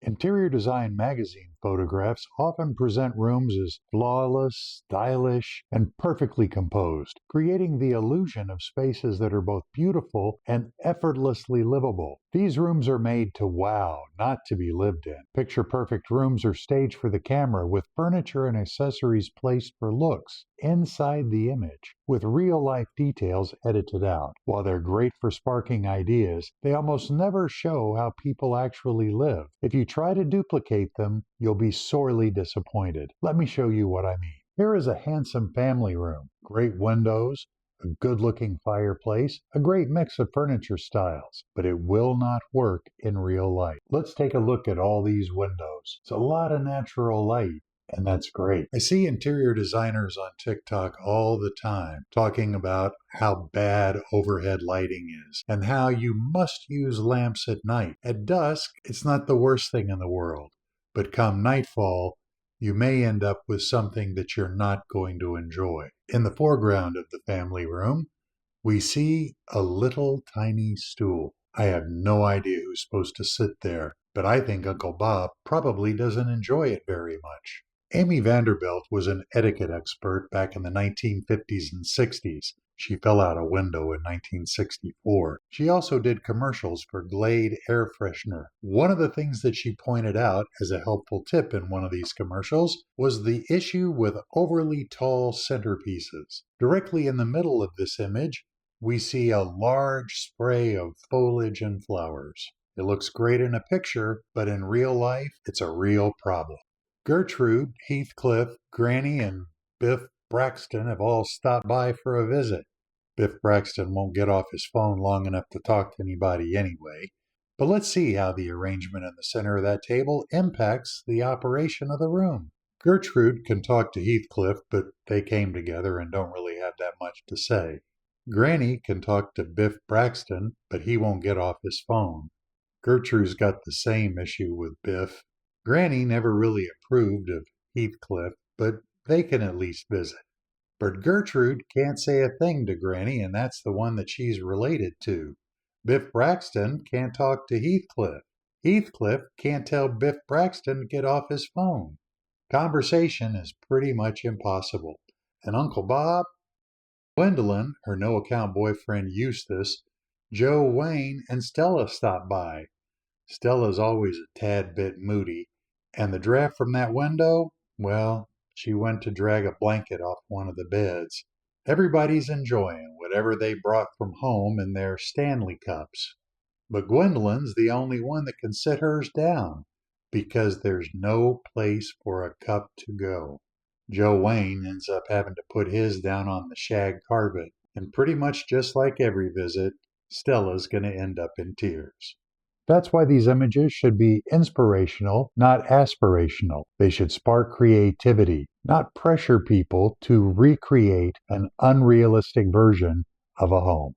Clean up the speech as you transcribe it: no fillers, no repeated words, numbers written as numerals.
Interior Design magazine photographs often present rooms as flawless, stylish, and perfectly composed, creating the illusion of spaces that are both beautiful and effortlessly livable. These rooms are made to wow, not to be lived in. Picture-perfect rooms are staged for the camera with furniture and accessories placed for looks inside the image, with real-life details edited out. While they're great for sparking ideas, they almost never show how people actually live. If you try to duplicate them, you'll be sorely disappointed. Let me show you what I mean. Here is a handsome family room. Great windows, a good-looking fireplace, a great mix of furniture styles, but it will not work in real life. Let's take a look at all these windows. It's a lot of natural light, and that's great. I see interior designers on TikTok all the time talking about how bad overhead lighting is and how you must use lamps at night. At dusk, it's not the worst thing in the world, but come nightfall, you may end up with something that you're not going to enjoy. In the foreground of the family room, we see a little tiny stool. I have no idea who's supposed to sit there, but I think Uncle Bob probably doesn't enjoy it very much. Amy Vanderbilt was an etiquette expert back in the 1950s and 60s. She fell out a window in 1964. She also did commercials for Glade air freshener. One of the things that she pointed out as a helpful tip in one of these commercials was the issue with overly tall centerpieces. Directly in the middle of this image, we see a large spray of foliage and flowers. It looks great in a picture, but in real life, it's a real problem. Gertrude, Heathcliff, Granny, and Biff Braxton have all stopped by for a visit. Biff Braxton won't get off his phone long enough to talk to anybody anyway. But let's see how the arrangement in the center of that table impacts the operation of the room. Gertrude can talk to Heathcliff, but they came together and don't really have that much to say. Granny can talk to Biff Braxton, but he won't get off his phone. Gertrude's got the same issue with Biff. Granny never really approved of Heathcliff, but they can at least visit. But Gertrude can't say a thing to Granny, and that's the one that she's related to. Biff Braxton can't talk to Heathcliff. Heathcliff can't tell Biff Braxton to get off his phone. Conversation is pretty much impossible. And Uncle Bob? Gwendolyn, her no-account boyfriend Eustace, Joe Wayne, and Stella stopped by. Stella's always a tad bit moody. And the draft from that window? Well, she went to drag a blanket off one of the beds. Everybody's enjoying whatever they brought from home in their Stanley cups. But Gwendolyn's the only one that can sit hers down, because there's no place for a cup to go. Joe Wayne ends up having to put his down on the shag carpet. And pretty much just like every visit, Stella's going to end up in tears. That's why these images should be inspirational, not aspirational. They should spark creativity, not pressure people to recreate an unrealistic version of a home.